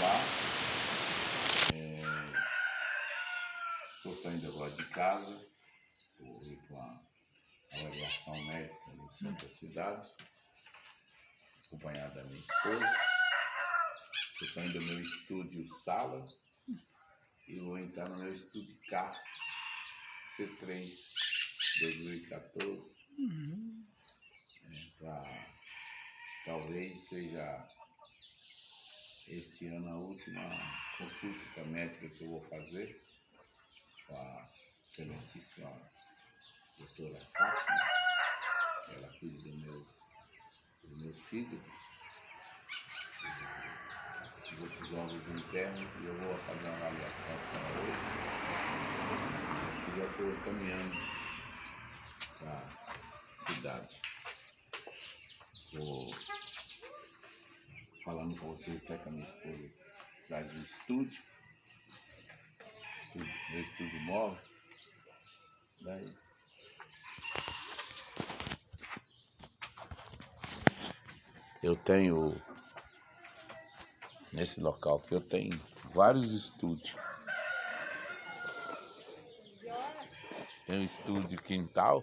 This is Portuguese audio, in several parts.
lá. Estou saindo agora de casa, vou ir para uma avaliação médica no centro da cidade, acompanhado da minha esposa. Estou saindo do meu estúdio sala e vou entrar no meu estúdio K C3 2014. Talvez seja este ano a última consulta médica que eu vou fazer com a excelentíssima doutora Fátima. Ela cuida do meu fígado, dos outros órgãos internos, e eu vou fazer uma avaliação com ela hoje. E já estou caminhando para a cidade. Estou falando com vocês até que a minha esposa traz um estúdio, meu estúdio móvel. Daí eu tenho, nesse local que eu tenho vários estúdios. Tem um estúdio quintal,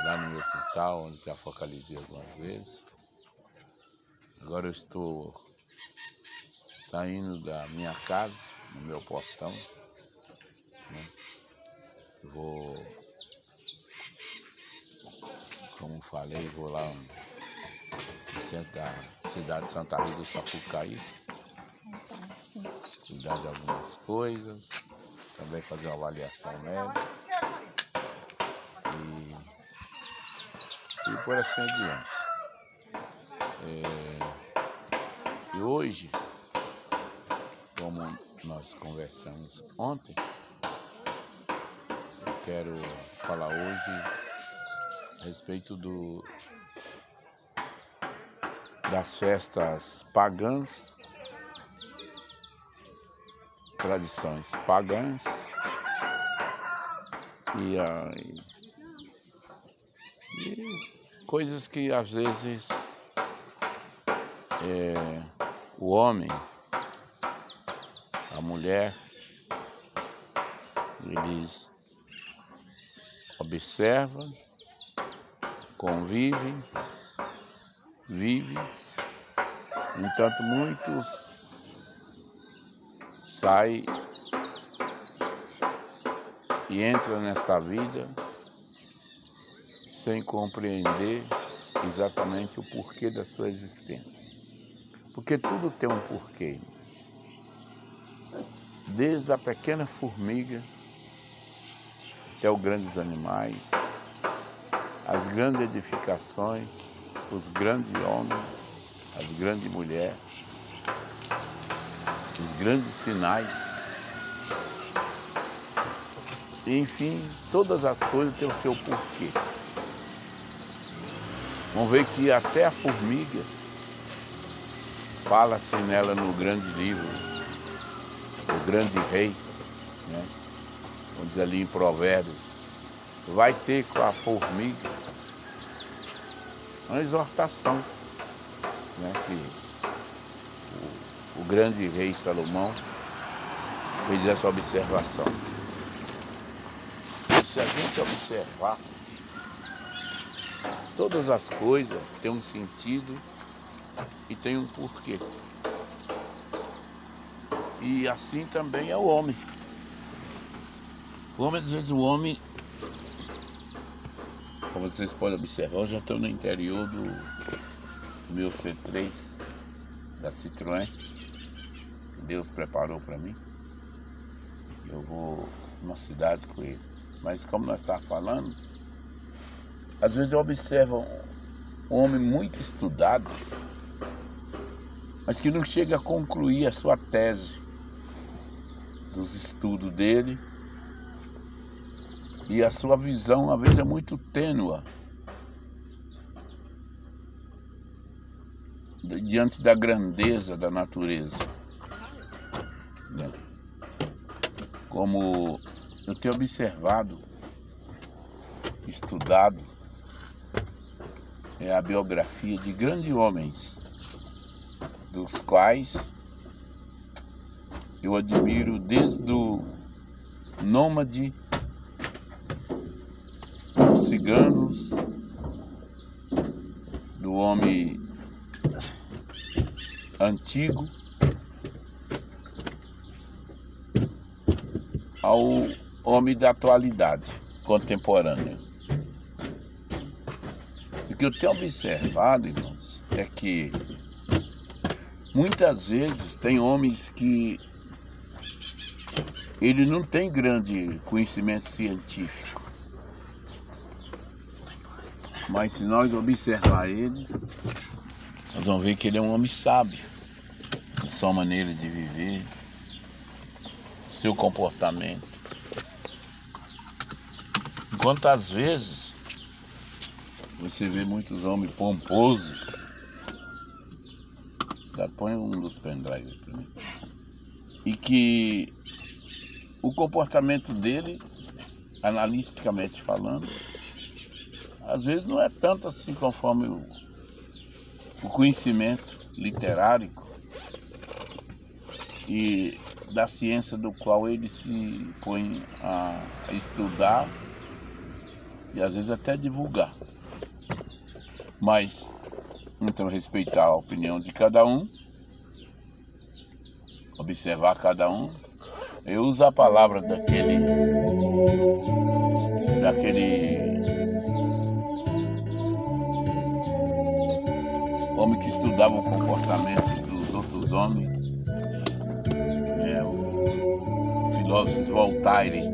lá no meu quintal, onde já focalizei algumas vezes. Agora eu estou saindo da minha casa, no meu portão, né? Vou, como falei, vou lá no centro da cidade de Santa Rita do Sapucaí, cuidar de algumas coisas, também fazer uma avaliação médica e por assim adiante. E hoje, como nós conversamos ontem, eu quero falar hoje a respeito das festas pagãs, tradições pagãs e coisas que às vezes o homem, a mulher, eles observam, convivem, vivem. Entanto, muitos saem e entram nesta vida sem compreender exatamente o porquê da sua existência. Porque tudo tem um porquê. Desde a pequena formiga até os grandes animais, as grandes edificações, os grandes homens, as grandes mulheres, os grandes sinais. Enfim, todas as coisas têm o seu porquê. Vamos ver que até a formiga, fala-se nela no grande livro, o grande rei, né? Vamos dizer ali em Provérbios, vai ter com a formiga uma exortação, né? Que o grande rei Salomão fez essa observação. E se a gente observar, todas as coisas têm um sentido e tem um porquê. E assim também é o homem. O homem, às vezes, como vocês podem observar, eu já estou no interior do meu C3 da Citroën, que Deus preparou para mim. Eu vou numa cidade com ele. Mas como nós estávamos falando, às vezes eu observo um homem muito estudado, mas que não chega a concluir a sua tese dos estudos dele, e a sua visão às vezes é muito tênua diante da grandeza da natureza, né? Como eu tenho observado, estudado a biografia de grandes homens dos quais eu admiro desde o nômade, dos ciganos, do homem antigo, ao homem da atualidade, contemporânea. O que eu tenho observado, irmãos, é que muitas vezes tem homens que ele não tem grande conhecimento científico, mas se nós observar ele, nós vamos ver que ele é um homem sábio, a sua maneira de viver, seu comportamento. Enquanto às vezes você vê muitos homens pomposos. Já põe um dos pendrives para mim. E que o comportamento dele, analiticamente falando, às vezes não é tanto assim conforme o conhecimento literário e da ciência do qual ele se põe a estudar e às vezes até divulgar. Mas, então, respeitar a opinião de cada um, observar cada um. Eu uso a palavra daquele homem que estudava o comportamento dos outros homens, o filósofo Voltaire.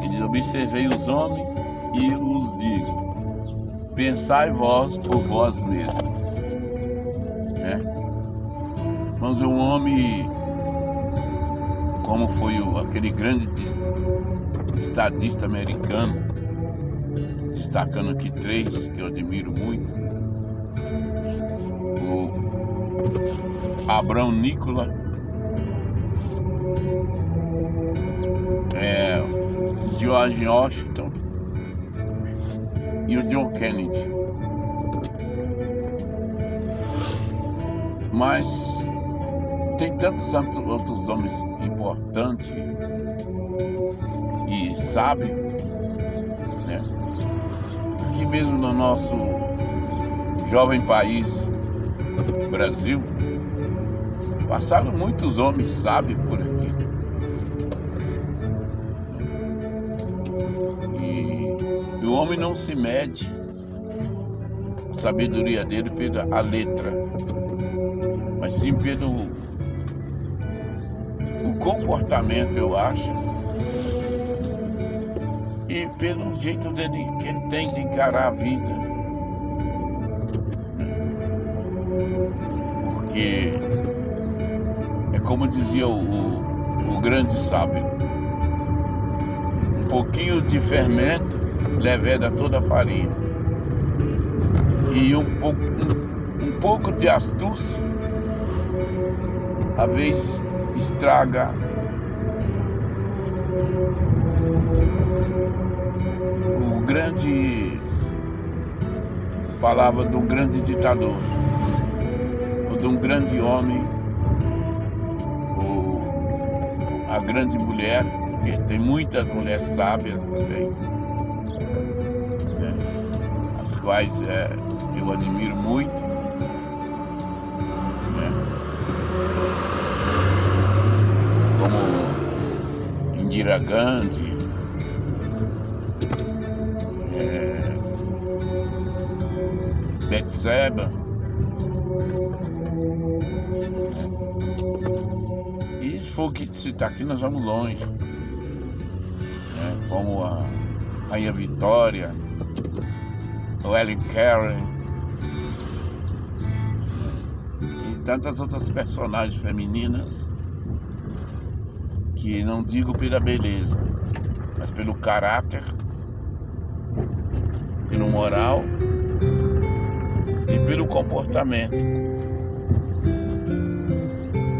Ele observei os homens e os digo: pensai vós por vós mesmos. Mas um homem, como foi aquele grande estadista americano, destacando aqui três que eu admiro muito: o Abraham Lincoln, George Washington e o John Kennedy. Mas tem tantos outros homens importantes e sábios, né? Aqui mesmo no nosso jovem país, Brasil, passaram muitos homens sábios por aqui. E o homem não se mede a sabedoria dele pela letra, mas sim pelo o comportamento, eu acho, e pelo jeito dele que ele tem de encarar a vida. Porque é como dizia o grande sábio: um pouquinho de fermento leveda toda a farinha, e um pouco de astúcia às vezes estraga o grande palavra de um grande ditador, ou de um grande homem, ou a grande mulher, porque tem muitas mulheres sábias também, né, as quais eu admiro muito, né, como Indira Gandhi, Betseba, e se for que citar aqui, nós vamos longe, né? Como a Rainha Vitória, o Ellen Karen e tantas outras personagens femininas que não digo pela beleza, mas pelo caráter, pelo moral e pelo comportamento.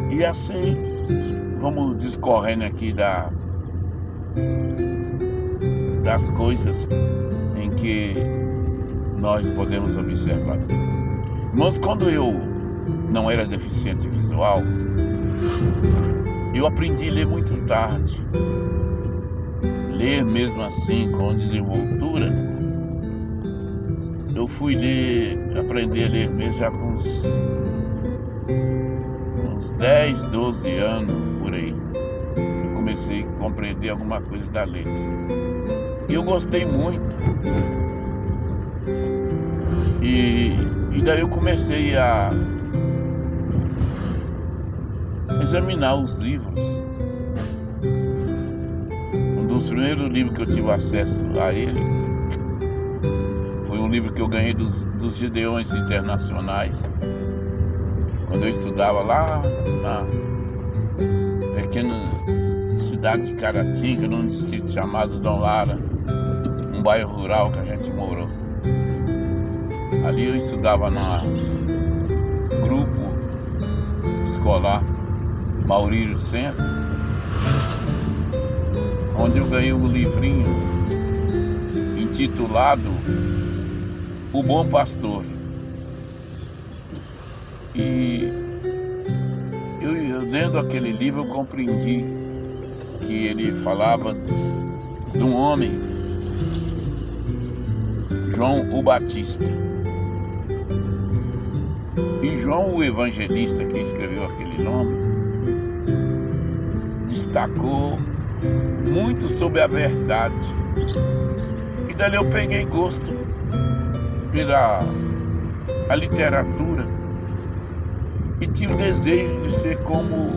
E assim vamos discorrendo aqui das coisas em que nós podemos observar. Mas quando eu não era deficiente visual, eu aprendi a ler muito tarde. Ler mesmo assim, com desenvoltura, eu fui aprender a ler mesmo já com uns 10, 12 anos, por aí. Eu comecei a compreender alguma coisa da letra. E eu gostei muito. E daí eu comecei a examinar os livros. Um dos primeiros livros que eu tive acesso a ele foi um livro que eu ganhei dos Gideões Internacionais, quando eu estudava lá na pequena cidade de Caratinga, num distrito chamado Dom Lara, um bairro rural que a gente morou. Ali eu estudava no grupo escolar Maurílio Senra, onde eu ganhei um livrinho intitulado O Bom Pastor. E eu lendo aquele livro eu compreendi que ele falava de um homem, João o Batista. E João o Evangelista, que escreveu aquele nome, destacou muito sobre a verdade. E dali eu peguei gosto pela literatura e tive o desejo de ser como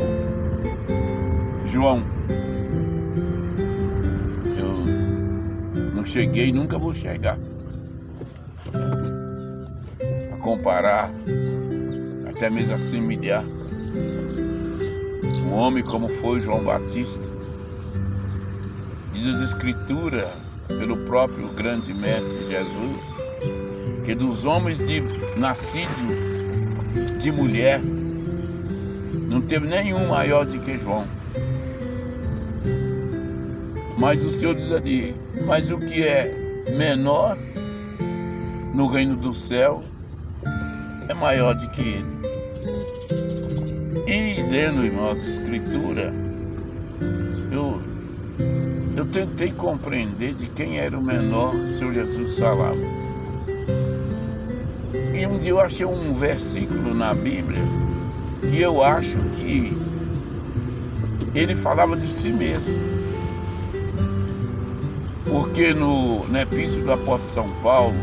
João. Eu não cheguei, nunca vou chegar a comparar, até mesmo assemelhar um homem como foi João Batista. Diz as Escrituras, pelo próprio grande mestre Jesus, que dos homens nascidos de mulher, não teve nenhum maior do que João. Mas o Senhor diz ali, mas o que é menor no reino do céu é maior do que ele. E lendo, irmãos, a Escritura, eu tentei compreender de quem era o menor. O Senhor Jesus falava. E um dia eu achei um versículo na Bíblia que eu acho que ele falava de si mesmo. Porque na epístola do apóstolo São Paulo,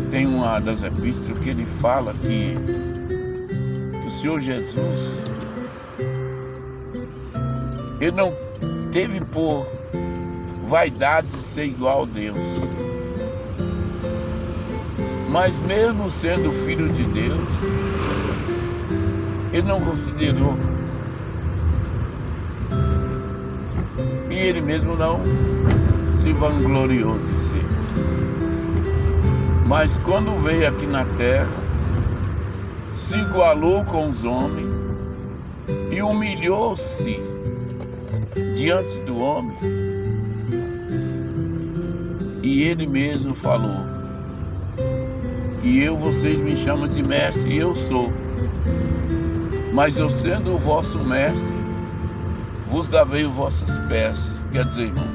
tem uma das epístolas que ele fala que o Senhor Jesus, ele não teve por vaidade ser igual a Deus. Mas mesmo sendo filho de Deus, ele não considerou. E ele mesmo não se vangloriou de ser. Mas quando veio aqui na terra, se igualou com os homens e humilhou-se diante do homem. E ele mesmo falou que vocês me chamam de mestre, e eu sou. Mas eu, sendo o vosso mestre, vos lavei os vossos pés. Quer dizer, irmão,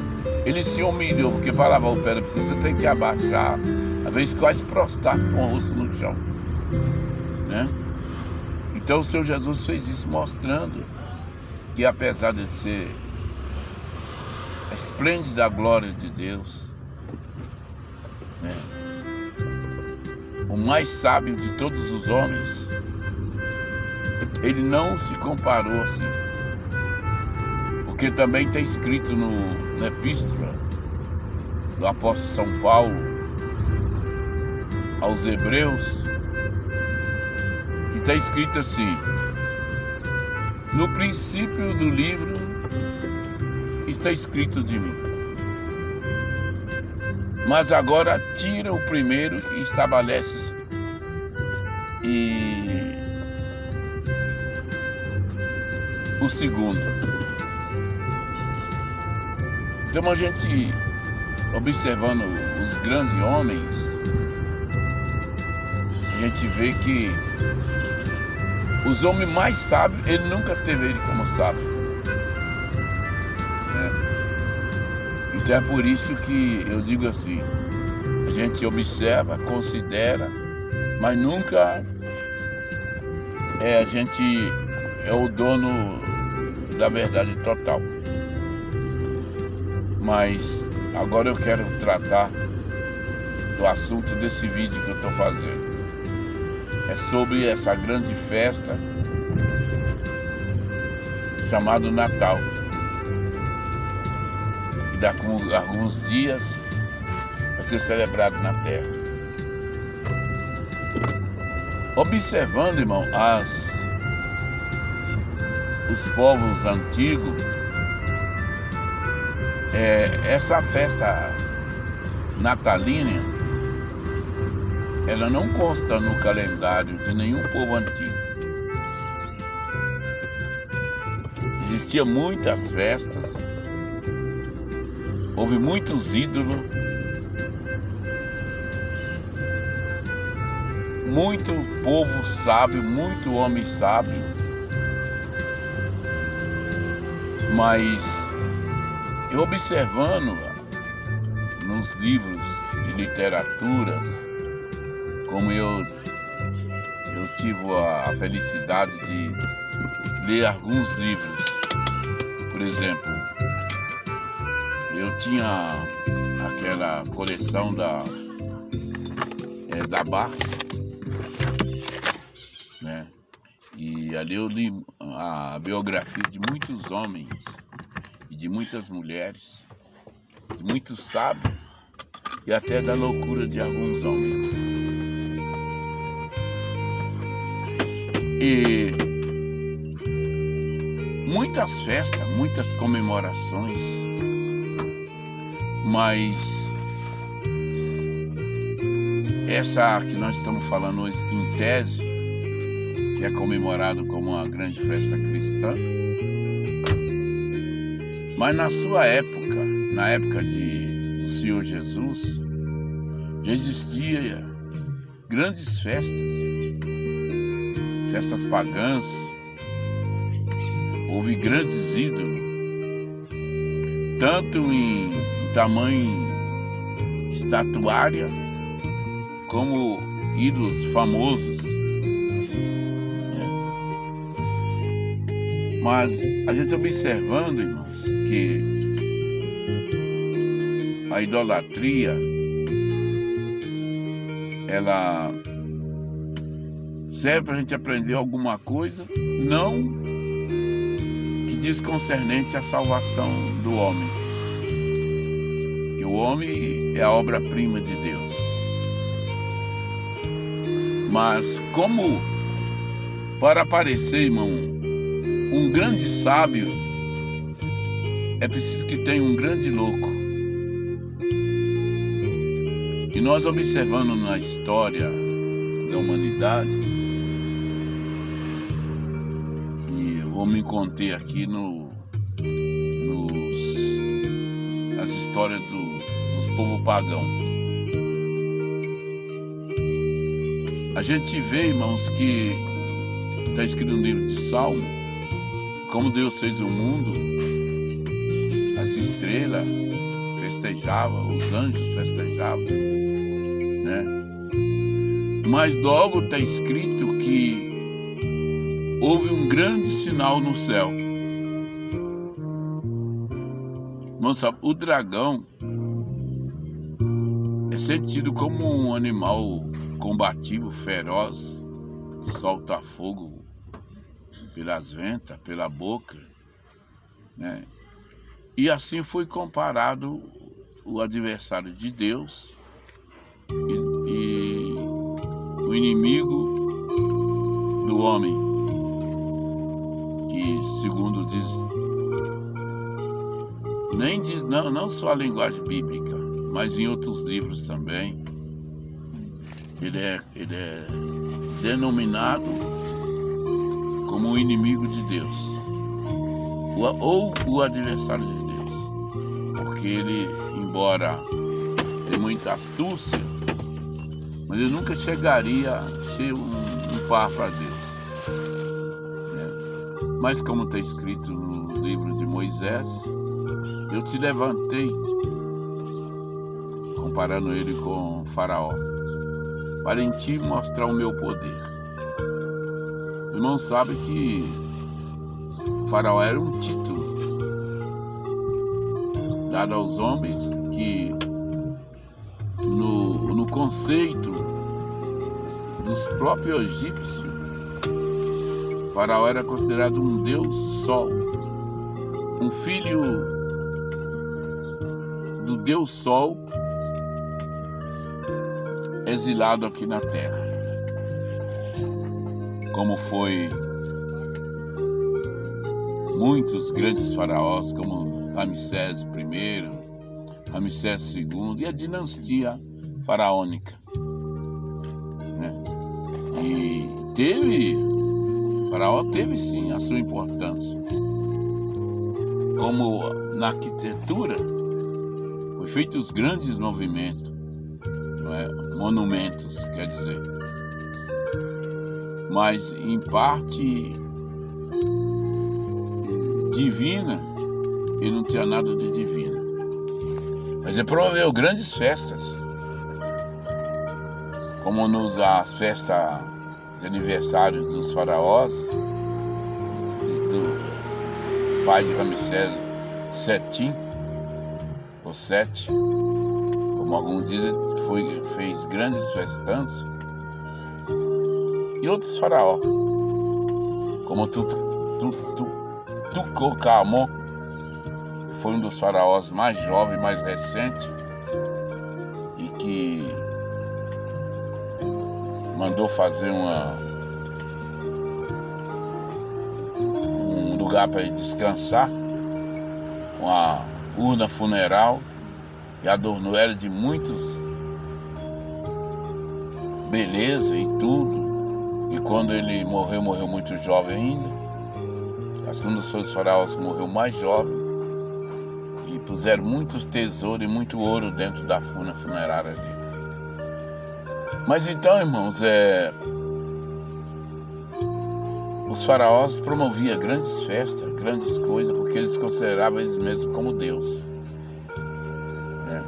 ele se humilhou, porque para lavar o pé você tem que abaixar, às vezes quase prostrar com o rosto no chão, né? Então o Senhor Jesus fez isso, mostrando que apesar de ser esplêndida a glória de Deus, né, o mais sábio de todos os homens, ele não se comparou assim. Porque também está escrito na epístola do apóstolo São Paulo aos Hebreus, que está escrito assim: no princípio do livro está escrito de mim, mas agora tira o primeiro e estabelece o segundo. Então a gente, observando os grandes homens, a gente vê que Os homens mais sábios, ele nunca teve ele como sábio, né? Então é por isso que eu digo assim, a gente observa, considera, mas nunca a gente é o dono da verdade total. Mas agora eu quero tratar do assunto desse vídeo que eu estou fazendo. É sobre essa grande festa chamada Natal, que daqui a alguns dias vai ser celebrado na Terra. Observando, irmão, os povos antigos, essa festa natalina, ela não consta no calendário de nenhum povo antigo. Existiam muitas festas, houve muitos ídolos, muito povo sábio, muito homem sábio, mas eu observando nos livros de literatura, como eu tive a felicidade de ler alguns livros. Por exemplo, eu tinha aquela coleção da Barça, né? E ali eu li a biografia de muitos homens e de muitas mulheres, de muitos sábios e até da loucura de alguns homens. E muitas festas, muitas comemorações, mas essa que nós estamos falando hoje, em tese, que é comemorado como uma grande festa cristã, mas na sua época, na época do Senhor Jesus, já existia grandes festas pagãs, houve grandes ídolos, tanto em tamanho estatuária, como ídolos famosos. Mas a gente observando, irmãos, que a idolatria, ela serve para a gente aprender alguma coisa, não que diz concernente à salvação do homem, que o homem é a obra-prima de Deus. Mas como para aparecer, irmão, um grande sábio, é preciso que tenha um grande louco. E nós observando na história da humanidade, e eu vou me conter aqui nas histórias dos povos pagãos. A gente vê, irmãos, que está escrito no livro de Salmo, como Deus fez o mundo, as estrelas festejavam, os anjos festejavam, né? Mas logo está escrito que houve um grande sinal no céu. Irmão, sabe, o dragão é sentido como um animal combativo, feroz, que solta fogo pelas ventas, pela boca, né? E assim foi comparado o adversário de Deus e o inimigo do homem, que segundo diz, não só a linguagem bíblica, mas em outros livros também, ele é denominado como o inimigo de Deus, ou o adversário de Deus, porque ele, embora tenha muita astúcia, mas ele nunca chegaria a ser um par para Deus. Mas como está escrito no livro de Moisés, eu te levantei, comparando ele com Faraó, para em ti mostrar o meu poder. O irmão sabe que Faraó era um título dado aos homens que, no conceito dos próprios egípcios, Faraó era considerado um deus sol, um filho do deus sol exilado aqui na terra, como foi muitos grandes faraós, como Ramsés I, Ramsés II e a dinastia faraônica, né? E Faraó teve sim a sua importância. Como na arquitetura, foi feitos grandes movimentos, não é? Monumentos, quer dizer. Mas em parte divina, ele não tinha nada de divina. Mas ele promoveu grandes festas, como as festas de aniversário dos faraós, do pai de Ramsés VII, ou Sete, como alguns dizem, fez grandes festanças. E outros faraós, como Tutankamon, foi um dos faraós mais jovens, mais recentes, e que mandou fazer um lugar para ele descansar, uma urna funeral, e adornou ela de muitos beleza e tudo. E quando ele morreu muito jovem ainda. Acho que um dos seus faraós morreu mais jovem. E puseram muitos tesouros e muito ouro dentro da urna funerária dele. Mas então, irmãos, os faraós promoviam grandes festas, grandes coisas, porque eles consideravam eles mesmos como Deus, né?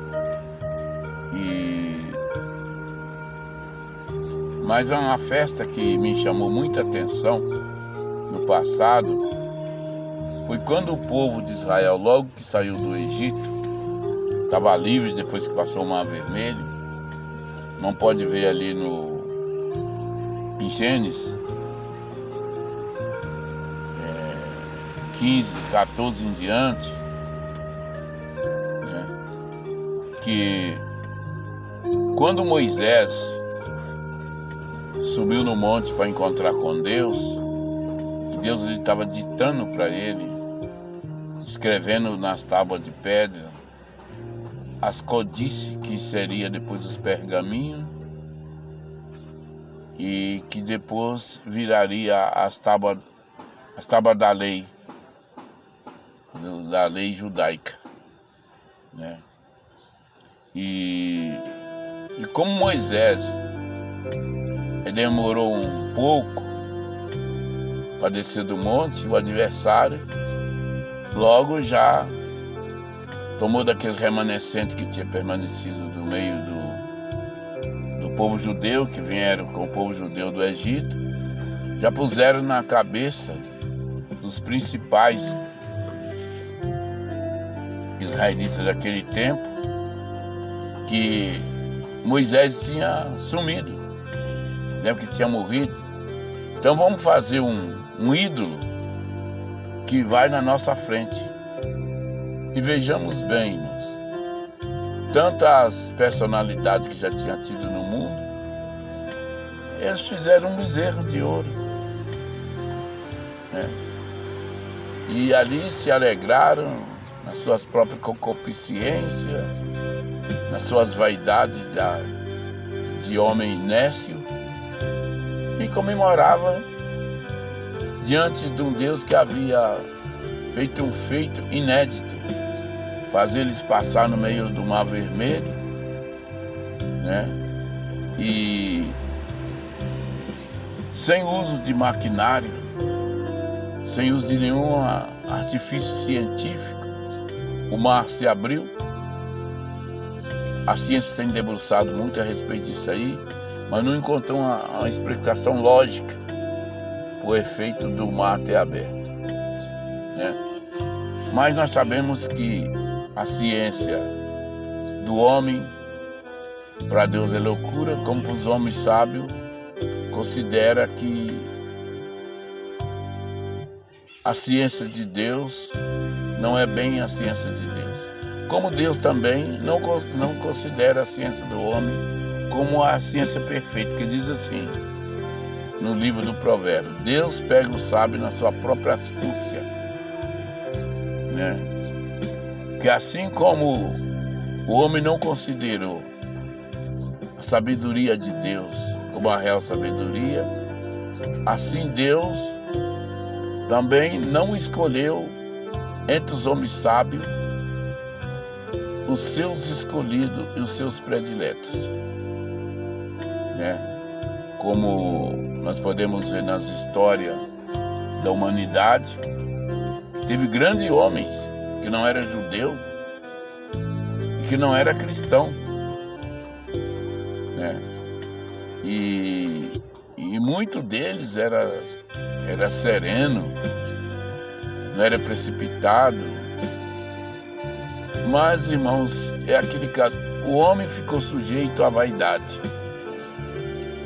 Mas uma festa que me chamou muita atenção no passado foi quando o povo de Israel, logo que saiu do Egito, estava livre depois que passou o Mar Vermelho. Não pode ver ali em Gênesis 15, 14 em diante, né, que quando Moisés subiu no monte para encontrar com Deus, e Deus estava ditando para ele, escrevendo nas tábuas de pedra as codices que seria depois os pergaminhos, e que depois viraria as tábuas da lei judaica, né? E como Moisés demorou um pouco para descer do monte, o adversário logo já tomou daqueles remanescentes que tinha permanecido do meio do povo judeu, que vieram com o povo judeu do Egito, já puseram na cabeça dos principais israelitas daquele tempo que Moisés tinha sumido, lembra que tinha morrido. Então vamos fazer um ídolo que vai na nossa frente. E vejamos bem, irmãos, tantas personalidades que já tinha tido no mundo, eles fizeram um bezerro de ouro, né? E ali se alegraram nas suas próprias concupiscências, nas suas vaidades de homem nécio, e comemorava diante de um Deus que havia feito um feito inédito, fazer eles passar no meio do Mar Vermelho, né? E sem uso de maquinário, sem uso de nenhum artifício científico, o mar se abriu. A ciência tem debruçado muito a respeito disso aí, mas não encontrou uma explicação lógica para o efeito do mar ter aberto, né? Mas nós sabemos que a ciência do homem, para Deus é loucura, como os homens sábios considera que a ciência de Deus não é bem a ciência de Deus. Como Deus também não considera a ciência do homem como a ciência perfeita, que diz assim, no livro do Provérbio: Deus pega o sábio na sua própria astúcia, né? Que assim como o homem não considerou a sabedoria de Deus como a real sabedoria, assim Deus também não escolheu entre os homens sábios os seus escolhidos e os seus prediletos, né? Como nós podemos ver nas histórias da humanidade, teve grandes homens que não eram judeus e que não eram cristãos, né? E muito deles era sereno, não era precipitado. Mas, irmãos, é aquele caso, o homem ficou sujeito à vaidade.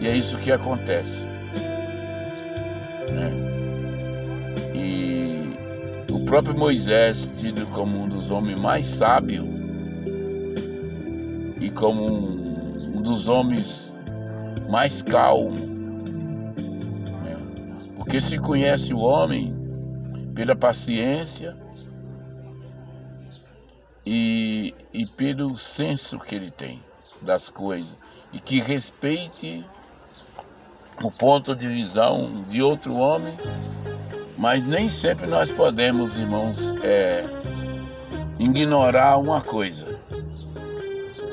E é isso que acontece, né? E o próprio Moisés, tido como um dos homens mais sábios e como um dos homens mais calmos, né? Porque se conhece o homem pela paciência e pelo senso que ele tem das coisas, e que respeite o ponto de visão de outro homem. Mas nem sempre nós podemos, irmãos, ignorar uma coisa,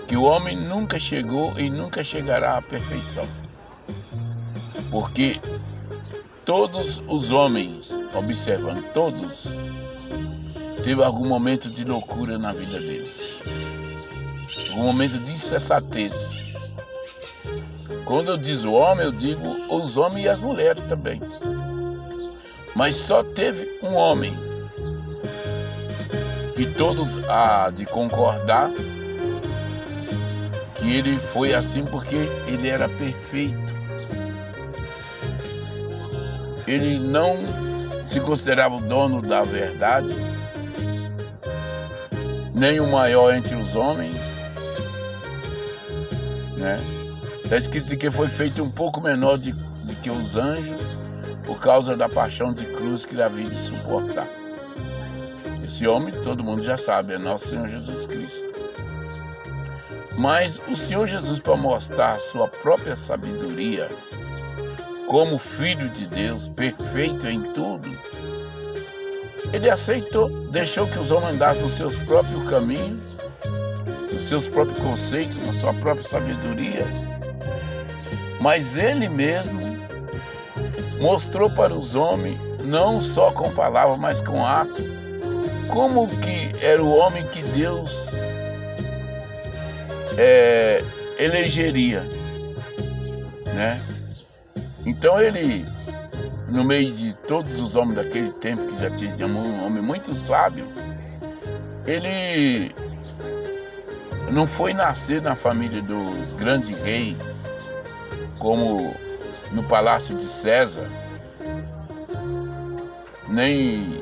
que o homem nunca chegou e nunca chegará à perfeição, porque todos os homens, observando, todos teve algum momento de loucura na vida deles, algum momento de insensatez. Quando eu digo homem, eu digo os homens e as mulheres também. Mas só teve um homem que todos há de concordar que ele foi assim porque ele era perfeito. Ele não se considerava o dono da verdade, nem o maior entre os homens, né? Está escrito que foi feito um pouco menor do que os anjos, por causa da paixão de cruz que ele havia de suportar. Esse homem, todo mundo já sabe, é nosso Senhor Jesus Cristo. Mas o Senhor Jesus, para mostrar a sua própria sabedoria, como Filho de Deus, perfeito em tudo, ele aceitou, deixou que os homens andassem nos seus próprios caminhos, nos seus próprios conceitos, na sua própria sabedoria. Mas ele mesmo mostrou para os homens, não só com palavras, mas com atos, como que era o homem que Deus elegeria, né? Então ele, no meio de todos os homens daquele tempo, que já tinha um homem muito sábio, ele não foi nascer na família dos grandes reis, como no palácio de César, nem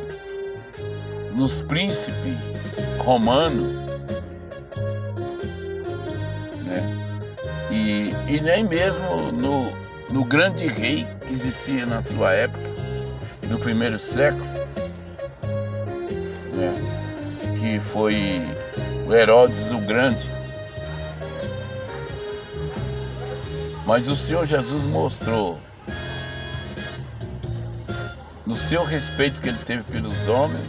nos príncipes romanos, né? E nem mesmo no grande rei que existia na sua época, no primeiro século, né? Que foi o Herodes o Grande. Mas o Senhor Jesus mostrou, no seu respeito que ele teve pelos homens,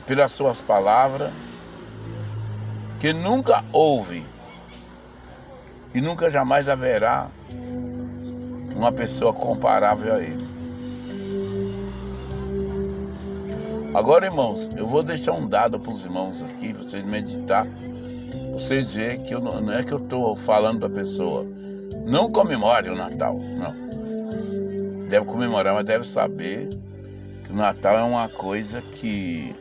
pelas suas palavras, que nunca houve e nunca jamais haverá uma pessoa comparável a ele. Agora, irmãos, eu vou deixar um dado para os irmãos aqui, para vocês meditar. Vocês verem que não é que eu estou falando para a pessoa, não comemore o Natal, não. Deve comemorar, mas deve saber que o Natal é uma coisa que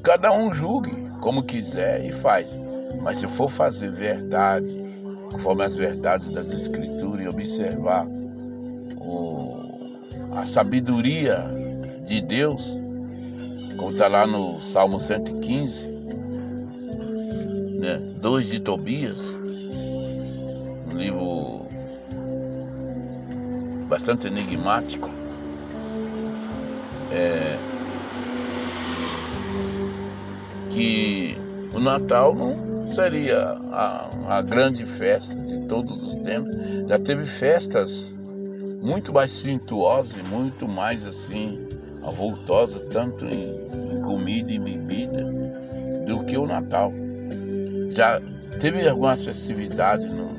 cada um julgue como quiser e faz. Mas se for fazer verdade, conforme as verdades das Escrituras, e observar a sabedoria de Deus, como está lá no Salmo 115, né? 2 de Tobias, um livro bastante enigmático, que o Natal não seria a grande festa de todos os tempos. Já teve festas muito mais suntuosas, muito mais assim avultosas, tanto em comida e bebida, do que o Natal. Já teve algumas festividades no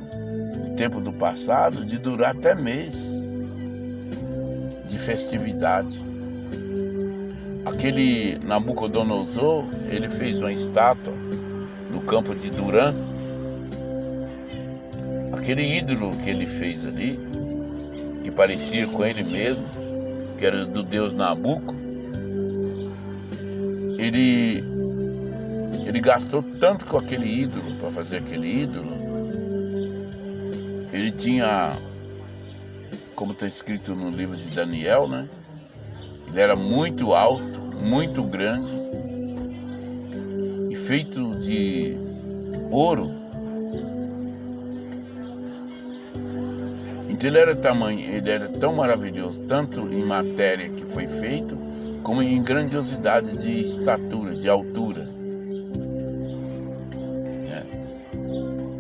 tempo do passado de durar até mês de festividade. Aquele Nabucodonosor, ele fez uma estátua no campo de Durã. Aquele ídolo que ele fez ali, que parecia com ele mesmo, que era do deus Nabuco, ele gastou tanto com aquele ídolo, para fazer aquele ídolo. Ele tinha, como está escrito no livro de Daniel, né? Ele era muito alto, muito grande e feito de ouro. Então ele era tão maravilhoso, tanto em matéria que foi feito, como em grandiosidade de estatura, de altura.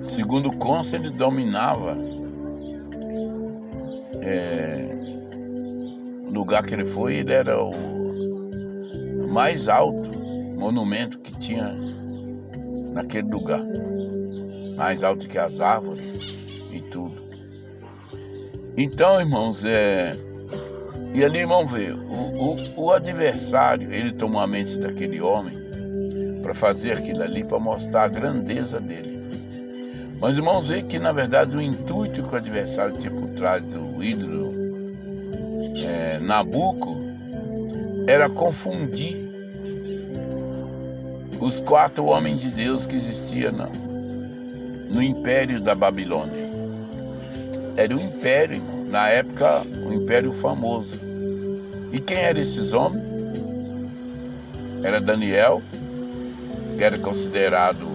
Segundo consta, ele dominava o lugar que ele foi, ele era o mais alto monumento que tinha naquele lugar, mais alto que as árvores e tudo. Então, irmãos, e ali, irmão, vê, o adversário, ele tomou a mente daquele homem para fazer aquilo ali, para mostrar a grandeza dele. Mas, irmãos, vê que, na verdade, o intuito que o adversário tinha por trás do ídolo Nabuco era confundir os 4 homens de Deus que existiam no Império da Babilônia. Era o império, irmão, na época, o império famoso. E quem eram esses homens? Era Daniel, que era considerado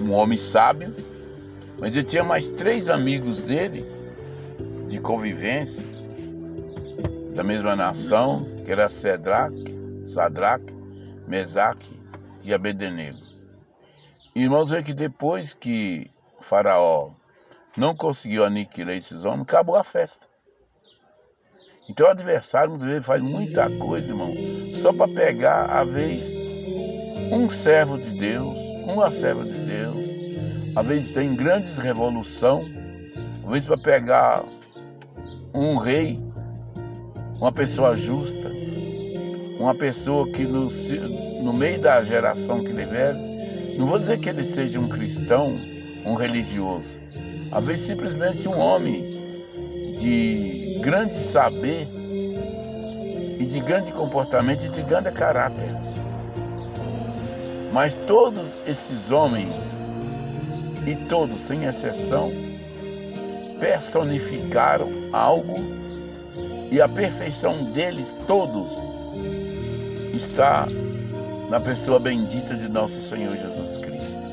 um homem sábio, mas ele tinha mais 3 amigos dele, de convivência, da mesma nação, que era Sadraque, Mesaque e Abednego. Irmãos, vê que depois que o faraó não conseguiu aniquilar esses homens, acabou a festa. Então o adversário muitas vezes faz muita coisa, irmão, só para pegar, às vezes, um servo de Deus, uma serva de Deus, às vezes tem grandes revoluções, às vezes para pegar um rei, uma pessoa justa, uma pessoa que no meio da geração que ele vive, não vou dizer que ele seja um cristão, um religioso, às vezes simplesmente um homem de grande saber e de grande comportamento e de grande caráter. Mas todos esses homens, e todos sem exceção, personificaram algo, e a perfeição deles todos está na pessoa bendita de nosso Senhor Jesus Cristo.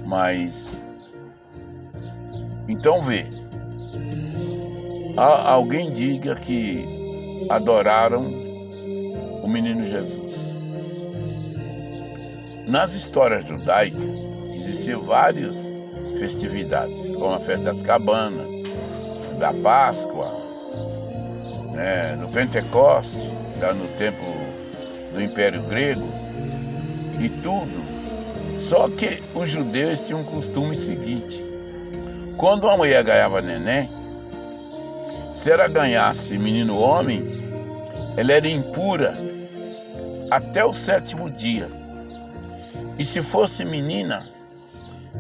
Mas então vê, alguém diga que adoraram o menino Jesus. Nas histórias judaicas existiam várias festividades, como a festa das cabanas, da Páscoa, no Pentecoste, já no tempo do Império Grego, e tudo. Só que os judeus tinham um costume seguinte: quando uma mulher ganhava neném, se ela ganhasse menino homem, ela era impura até o 7º dia. E se fosse menina,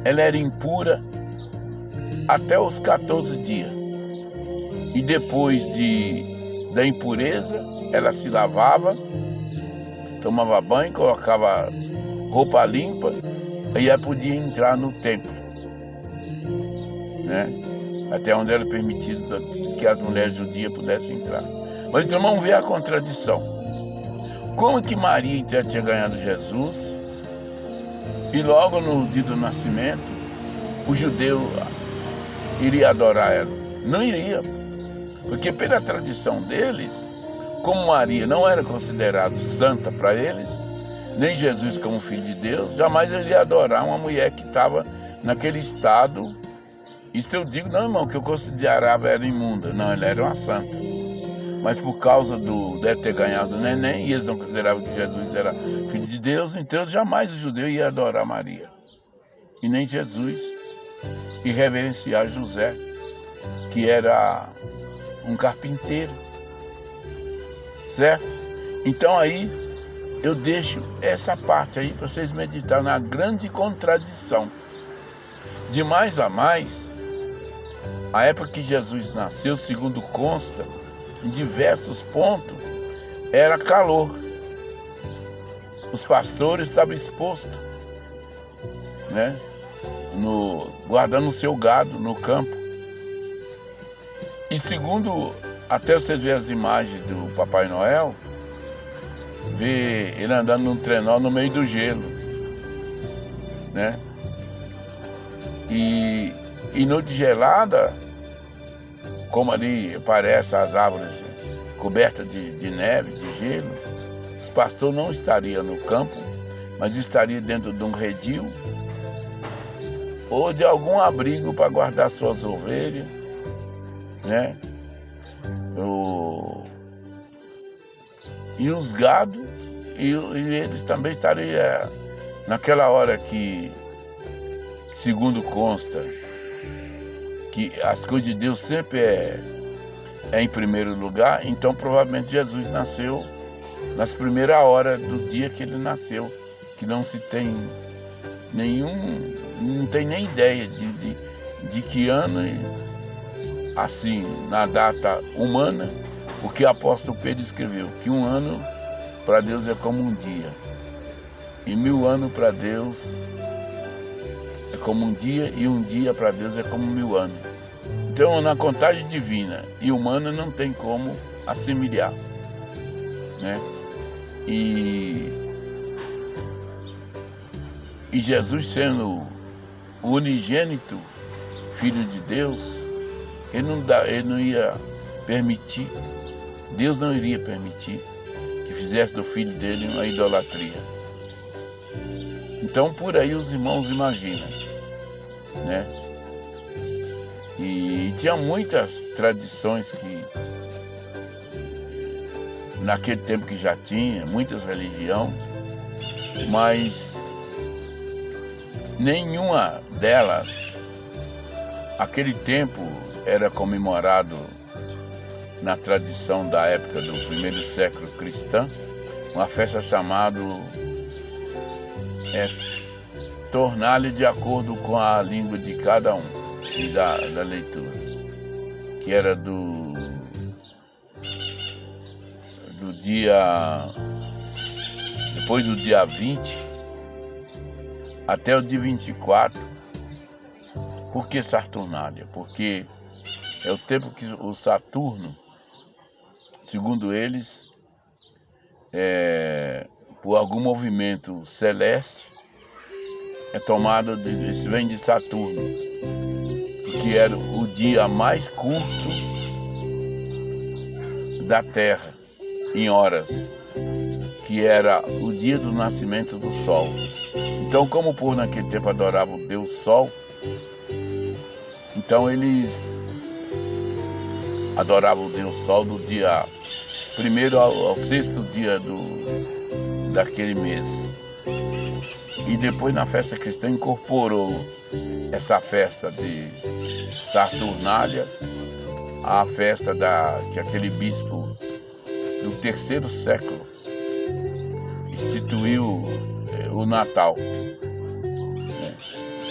ela era impura até os 14 dias. E depois da impureza, ela se lavava, tomava banho, colocava roupa limpa, e ela podia entrar no templo, né? Até onde era permitido que as mulheres judias pudessem entrar. Mas então vamos ver a contradição. Como que Maria então tinha ganhado Jesus e logo no dia do nascimento o judeu iria adorar ela? Não iria, porque pela tradição deles, como Maria não era considerada santa para eles, nem Jesus como filho de Deus, jamais ele iria adorar uma mulher que estava naquele estado. Isso eu digo, não, irmão, que eu considerava ela imunda. Não, ela era uma santa. Mas por causa de ter ganhado o neném, e eles não consideravam que Jesus era filho de Deus, então jamais o judeu ia adorar Maria. E nem Jesus. E reverenciar José, que era um carpinteiro. Certo? Então aí eu deixo essa parte aí para vocês meditarem na grande contradição. De mais a mais, a época que Jesus nasceu, segundo consta, em diversos pontos, era calor. Os pastores estavam expostos, né? Guardando o seu gado no campo. E segundo, até vocês verem as imagens do Papai Noel, vê ele andando num trenó no meio do gelo, né? E noite gelada, como ali parece as árvores cobertas de neve, de gelo, os pastores não estariam no campo, mas estariam dentro de um redil ou de algum abrigo para guardar suas ovelhas, né? E os gados, e eles também estariam naquela hora que, segundo consta, que as coisas de Deus sempre é em primeiro lugar, então provavelmente Jesus nasceu nas primeiras horas do dia que ele nasceu, que não se tem não tem nem ideia de que ano, assim, na data humana, o que o apóstolo Pedro escreveu, que um ano para Deus é como um dia, e 1000 anos para Deus é como um dia, e um dia para Deus é como 1000 anos. Então, na contagem divina e humana não tem como assimilar, né? E Jesus sendo o unigênito Filho de Deus, ele não ia permitir, Deus não iria permitir que fizesse do filho dele uma idolatria. Então, por aí os irmãos imaginam, né? E tinha muitas tradições que naquele tempo que já tinha, muitas religiões, mas nenhuma delas, aquele tempo era comemorado na tradição da época do primeiro século cristã, uma festa chamada tornar-lhe de acordo com a língua de cada um e da leitura, que era do dia, depois do dia 20 até o dia 24. Por que Saturnália? Porque é o tempo que o Saturno, segundo eles, por algum movimento celeste, é tomado, isso vem de Saturno, que era o dia mais curto da Terra, em horas, que era o dia do nascimento do Sol. Então, como o povo naquele tempo adorava o Deus Sol, então eles adoravam o Deus Sol do dia 1º ao 6º dia daquele mês. E depois na festa cristã incorporou essa festa de Saturnália, a festa que aquele bispo do terceiro século instituiu o Natal.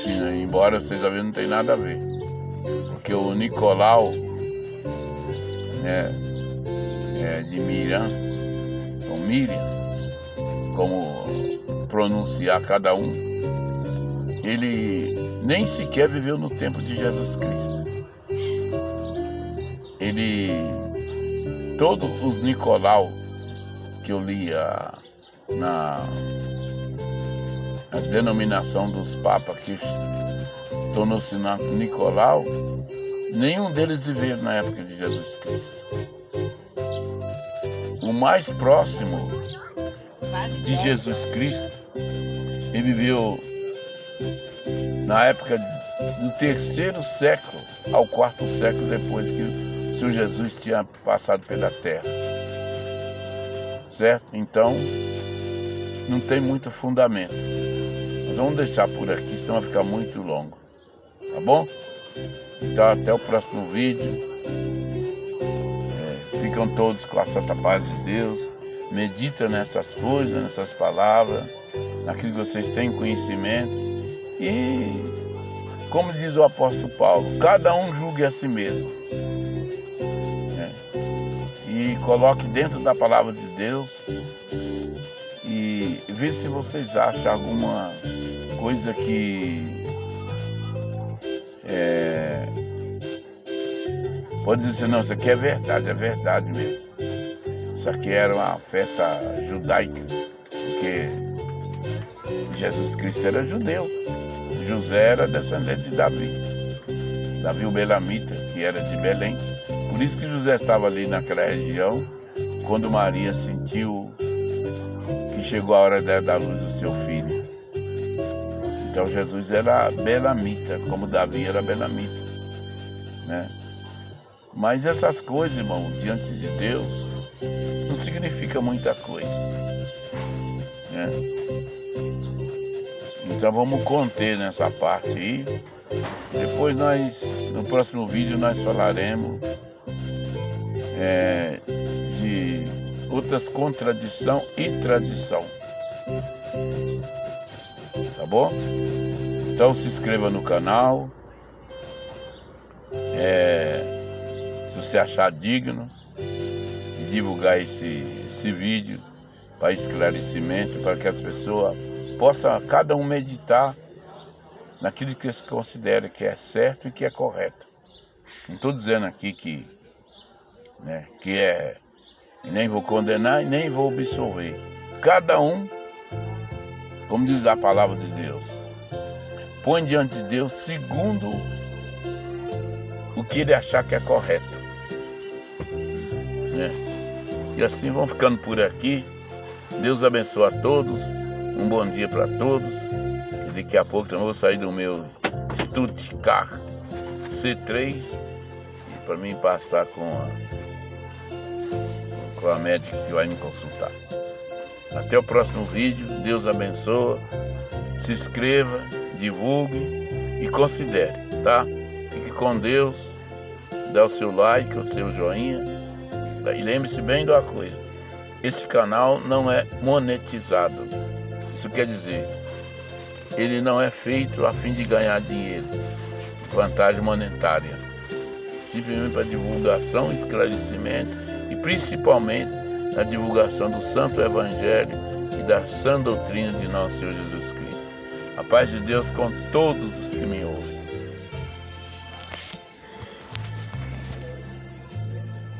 Que, embora vocês já vejam, não tem nada a ver. Porque o Nicolau, de Miriam, ou Miriam, como pronunciar cada um, ele nem sequer viveu no tempo de Jesus Cristo. Todos os Nicolau que eu lia na denominação dos papas que tornou-se Nicolau, nenhum deles viveu na época de Jesus Cristo. O mais próximo de Jesus Cristo, ele viveu na época do terceiro século ao quarto século depois que o Senhor Jesus tinha passado pela terra. Certo? Então, não tem muito fundamento. Nós vamos deixar por aqui, senão vai ficar muito longo. Tá bom? Então, até o próximo vídeo. Ficam todos com a santa paz de Deus. Medita nessas coisas, nessas palavras, naquilo que vocês têm conhecimento. E, como diz o apóstolo Paulo, cada um julgue a si mesmo. E coloque dentro da palavra de Deus e vê se vocês acham alguma coisa que pode dizer, não, isso aqui é verdade mesmo. Isso aqui era uma festa judaica, porque Jesus Cristo era judeu. José era descendente de Davi o Belamita, que era de Belém. Por isso que José estava ali naquela região, quando Maria sentiu que chegou a hora de dar luz do seu filho. Então Jesus era Belamita, como Davi era Belamita, né? Mas essas coisas, irmão, diante de Deus, não significa muita coisa, né? Então vamos conter nessa parte aí. Depois no próximo vídeo nós falaremos de outras contradição e tradição. Tá bom? Então se inscreva no canal. Se você achar digno de divulgar esse vídeo para esclarecimento, para que as pessoas possam cada um meditar naquilo que se considera que é certo e que é correto. Não estou dizendo aqui que nem vou condenar e nem vou absolver. Cada um, como diz a palavra de Deus, põe diante de Deus segundo o que ele achar que é correto, né? E assim vamos ficando por aqui. Deus abençoe a todos. Um bom dia para todos. E daqui a pouco eu vou sair do meu Stuttgart C3 para mim passar com a médica que vai me consultar. Até o próximo vídeo. Deus abençoe. Se inscreva, divulgue e considere, tá? Fique com Deus. Dá o seu like, o seu joinha. E lembre-se bem de uma coisa: esse canal não é monetizado. Isso quer dizer, ele não é feito a fim de ganhar dinheiro, vantagem monetária. Simplesmente para divulgação, esclarecimento e principalmente na divulgação do Santo Evangelho e da sã doutrina de nosso Senhor Jesus Cristo. A paz de Deus com todos os que me ouvem.